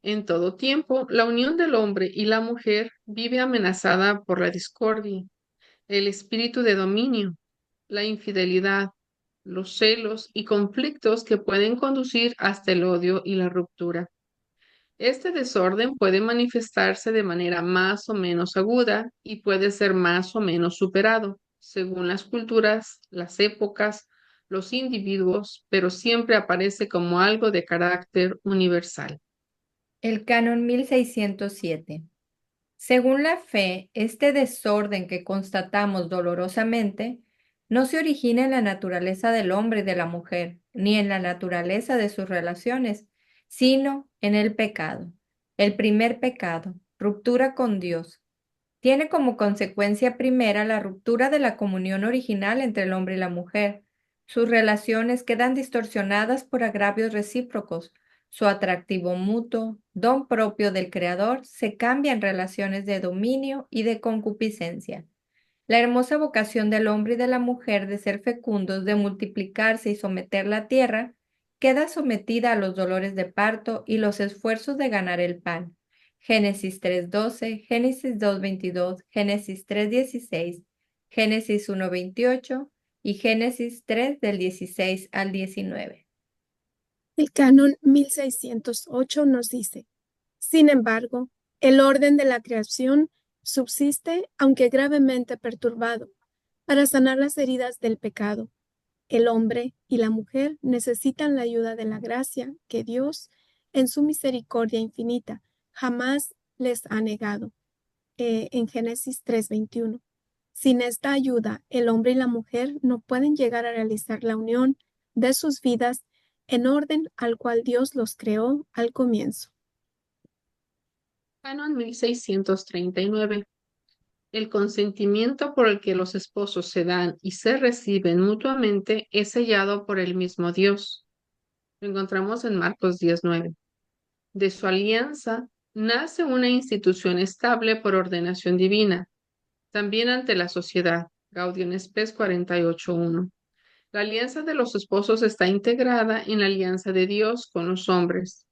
En todo tiempo, la unión del hombre y la mujer vive amenazada por la discordia, el espíritu de dominio, la infidelidad, los celos y conflictos que pueden conducir hasta el odio y la ruptura. Este desorden puede manifestarse de manera más o menos aguda y puede ser más o menos superado, según las culturas, las épocas, los individuos, pero siempre aparece como algo de carácter universal. El canon 1607. Según la fe, este desorden que constatamos dolorosamente no se origina en la naturaleza del hombre y de la mujer, ni en la naturaleza de sus relaciones, sino en el pecado. El primer pecado, ruptura con Dios, tiene como consecuencia primera la ruptura de la comunión original entre el hombre y la mujer. Sus relaciones quedan distorsionadas por agravios recíprocos. Su atractivo mutuo, don propio del Creador, se cambia en relaciones de dominio y de concupiscencia. La hermosa vocación del hombre y de la mujer de ser fecundos, de multiplicarse y someter la tierra, queda sometida a los dolores de parto y los esfuerzos de ganar el pan. Génesis 3:12, Génesis 2:22, Génesis 3:16, Génesis 1:28 y Génesis 3 del 16 al 19. El canon 1608 nos dice: sin embargo, el orden de la creación subsiste, aunque gravemente perturbado, para sanar las heridas del pecado. El hombre y la mujer necesitan la ayuda de la gracia que Dios, en su misericordia infinita, jamás les ha negado. En Génesis 3:21. Sin esta ayuda, el hombre y la mujer no pueden llegar a realizar la unión de sus vidas en orden al cual Dios los creó al comienzo. Canon 1639. El consentimiento por el que los esposos se dan y se reciben mutuamente es sellado por el mismo Dios. Lo encontramos en Marcos 10:9. De su alianza nace una institución estable por ordenación divina, también ante la sociedad. Gaudium Spes 48:1. La alianza de los esposos está integrada en la alianza de Dios con los hombres.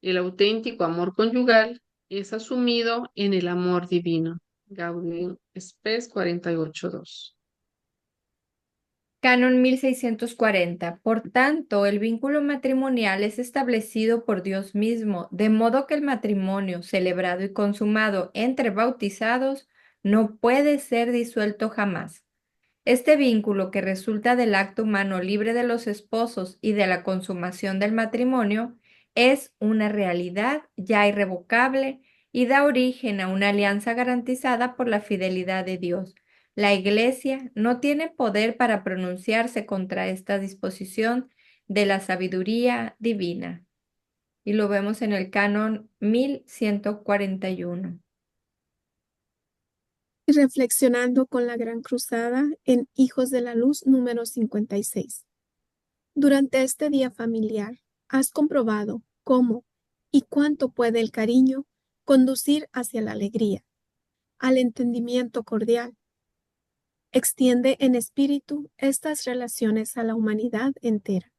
El auténtico amor conyugal es asumido en el amor divino. Gaudium Spes 48:2. Canon 1640. Por tanto, el vínculo matrimonial es establecido por Dios mismo, de modo que el matrimonio celebrado y consumado entre bautizados no puede ser disuelto jamás. Este vínculo, que resulta del acto humano libre de los esposos y de la consumación del matrimonio, es una realidad ya irrevocable y da origen a una alianza garantizada por la fidelidad de Dios. La Iglesia no tiene poder para pronunciarse contra esta disposición de la sabiduría divina. Y lo vemos en el canon 1141. Y reflexionando con la Gran Cruzada en Hijos de la Luz número 56. Durante este día familiar, has comprobado cómo y cuánto puede el cariño conducir hacia la alegría, al entendimiento cordial. Extiende en espíritu estas relaciones a la humanidad entera,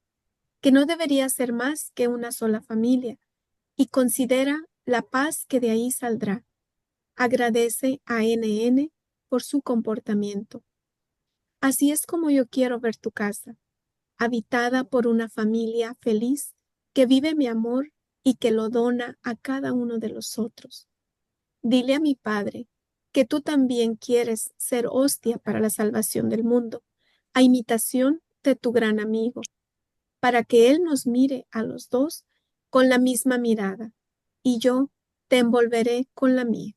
que no debería ser más que una sola familia, y considera la paz que de ahí saldrá. Agradece a NN por su comportamiento. Así es como yo quiero ver tu casa, habitada por una familia feliz que vive mi amor y que lo dona a cada uno de los otros. Dile a mi Padre que tú también quieres ser hostia para la salvación del mundo, a imitación de tu gran amigo, para que Él nos mire a los dos con la misma mirada, y yo te envolveré con la mía.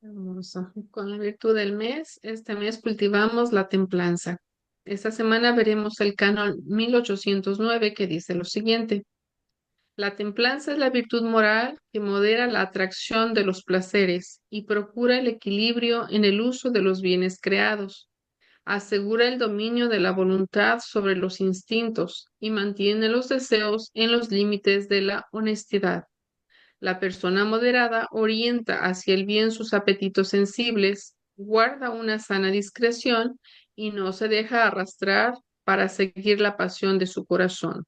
Hermoso. Con la virtud del mes, este mes cultivamos la templanza. Esta semana veremos el canon 1809 que dice lo siguiente. La templanza es la virtud moral que modera la atracción de los placeres y procura el equilibrio en el uso de los bienes creados. asegura el dominio de la voluntad sobre los instintos y mantiene los deseos en los límites de la honestidad. La persona moderada orienta hacia el bien sus apetitos sensibles, guarda una sana discreción y no se deja arrastrar para seguir la pasión de su corazón.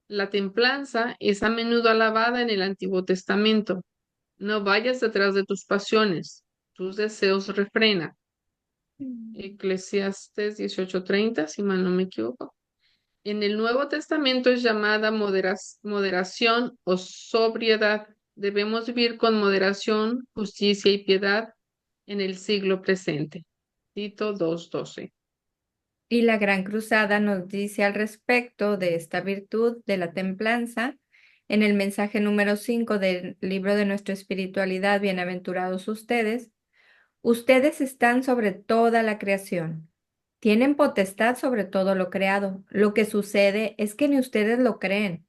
La templanza es a menudo alabada en el Antiguo Testamento. No vayas detrás de tus pasiones, tus deseos refrena. Eclesiastés 18:30, si mal no me equivoco. En el Nuevo Testamento es llamada moderación o sobriedad. Debemos vivir con moderación, justicia y piedad en el siglo presente. Tito 2:12. Y la Gran Cruzada nos dice al respecto de esta virtud de la templanza en el mensaje número 5 del libro de nuestra espiritualidad, Bienaventurados ustedes. Ustedes están sobre toda la creación. Tienen potestad sobre todo lo creado. Lo que sucede es que ni ustedes lo creen.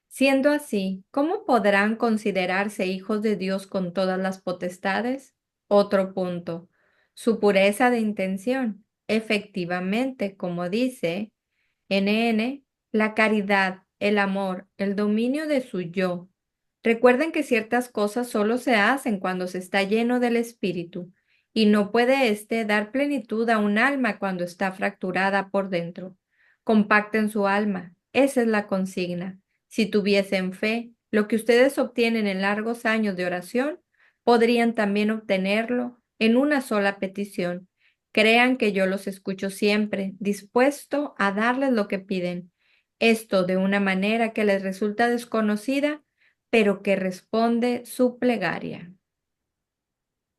Siendo así, ¿cómo podrán considerarse hijos de Dios con todas las potestades? Otro punto, su pureza de intención. Efectivamente, como dice NN, la caridad, el amor, el dominio de su yo. Recuerden que ciertas cosas solo se hacen cuando se está lleno del Espíritu, y no puede éste dar plenitud a un alma cuando está fracturada por dentro. Compacten su alma, esa es la consigna. Si tuviesen fe, lo que ustedes obtienen en largos años de oración, podrían también obtenerlo en una sola petición. Crean que yo los escucho siempre, dispuesto a darles lo que piden. Esto de una manera que les resulta desconocida, pero que responde su plegaria.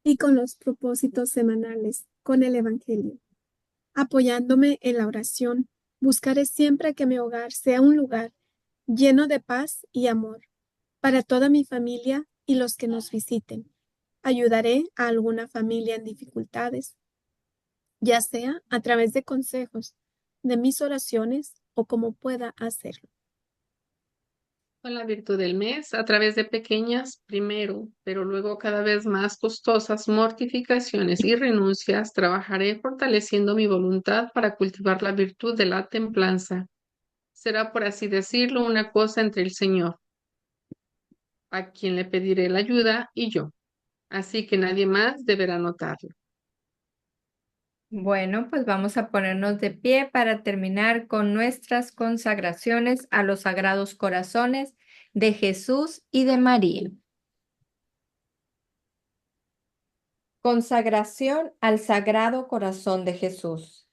Y con los propósitos semanales, con el Evangelio. Apoyándome en la oración, buscaré siempre que mi hogar sea un lugar lleno de paz y amor para toda mi familia y los que nos visiten. Ayudaré a alguna familia en dificultades, ya sea a través de consejos, de mis oraciones o como pueda hacerlo. Con la virtud del mes, a través de pequeñas, primero, pero luego cada vez más costosas mortificaciones y renuncias, trabajaré fortaleciendo mi voluntad para cultivar la virtud de la templanza. Será, por así decirlo, una cosa entre el Señor, a quien le pediré la ayuda, y yo. Así que nadie más deberá notarlo. Bueno, pues vamos a ponernos de pie para terminar con nuestras consagraciones a los sagrados corazones de Jesús y de María. Consagración al Sagrado Corazón de Jesús.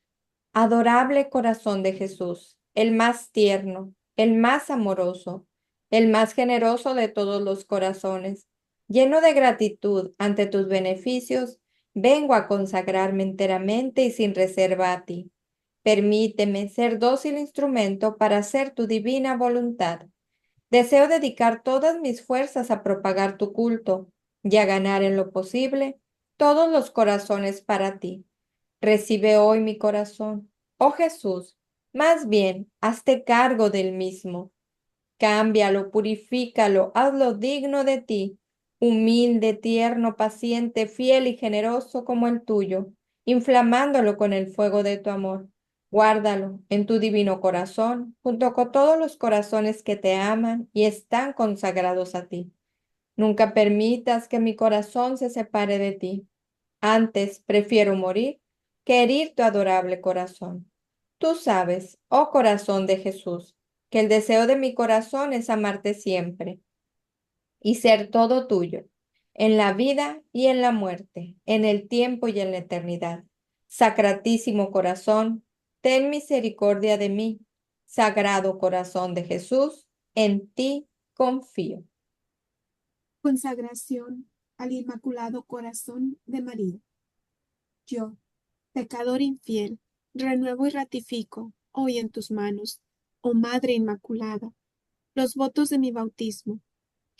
Adorable corazón de Jesús, el más tierno, el más amoroso, el más generoso de todos los corazones, lleno de gratitud ante tus beneficios, vengo a consagrarme enteramente y sin reserva a ti. Permíteme ser dócil instrumento para hacer tu divina voluntad. Deseo dedicar todas mis fuerzas a propagar tu culto y a ganar en lo posible todos los corazones para ti. Recibe hoy mi corazón, oh Jesús, más bien hazte cargo del mismo. Cámbialo, purifícalo, hazlo digno de ti, humilde, tierno, paciente, fiel y generoso como el tuyo, inflamándolo con el fuego de tu amor. Guárdalo en tu divino corazón, junto con todos los corazones que te aman y están consagrados a ti. Nunca permitas que mi corazón se separe de ti. Antes prefiero morir que herir tu adorable corazón. Tú sabes, oh corazón de Jesús, que el deseo de mi corazón es amarte siempre y ser todo tuyo, en la vida y en la muerte, en el tiempo y en la eternidad. Sacratísimo corazón, ten misericordia de mí. Sagrado corazón de Jesús, en ti confío. Consagración al Inmaculado Corazón de María. Yo, pecador infiel, renuevo y ratifico hoy en tus manos, oh Madre Inmaculada, los votos de mi bautismo.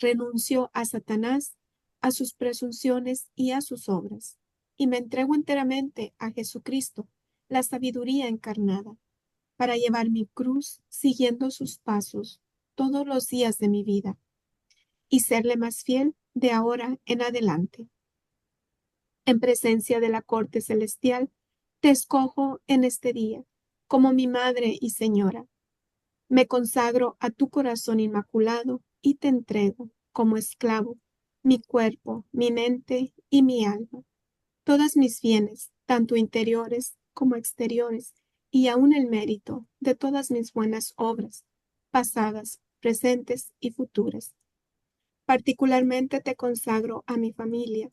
Renuncio a Satanás, a sus presunciones y a sus obras, y me entrego enteramente a Jesucristo, la sabiduría encarnada, para llevar mi cruz siguiendo sus pasos todos los días de mi vida, y serle más fiel de ahora en adelante. En presencia de la corte celestial, Te escojo en este día como mi madre y señora. Me consagro a tu corazón inmaculado y te entrego como esclavo mi cuerpo, mi mente y mi alma, todas mis bienes, tanto interiores como exteriores, y aún el mérito de todas mis buenas obras, pasadas, presentes y futuras. Particularmente te consagro a mi familia,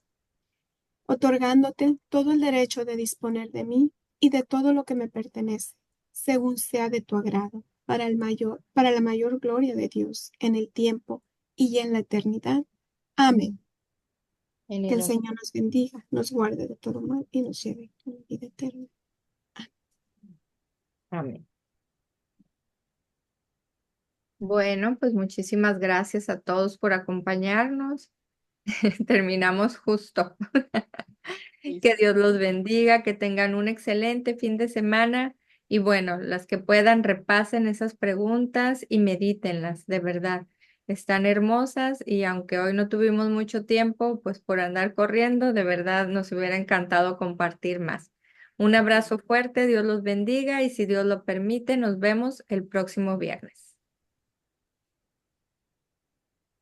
otorgándote todo el derecho de disponer de mí y de todo lo que me pertenece, según sea de tu agrado, para la mayor gloria de Dios en el tiempo y en la eternidad. Amén. En Que el el Señor nos bendiga, nos guarde de todo mal y nos lleve a la vida eterna. Amén. Bueno, pues muchísimas gracias a todos por acompañarnos. Terminamos justo. Que Dios los bendiga, que tengan un excelente fin de semana y bueno, las que puedan repasen esas preguntas y medítenlas, de verdad. Están hermosas y aunque hoy no tuvimos mucho tiempo, pues por andar corriendo, de verdad nos hubiera encantado compartir más. Un abrazo fuerte, Dios los bendiga y si Dios lo permite, nos vemos el próximo viernes.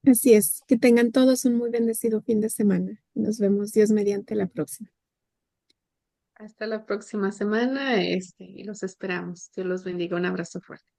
Así es, que tengan todos un muy bendecido fin de semana. Nos vemos Dios mediante la próxima. Hasta la próxima semana, y los esperamos. Dios los bendiga. Un abrazo fuerte.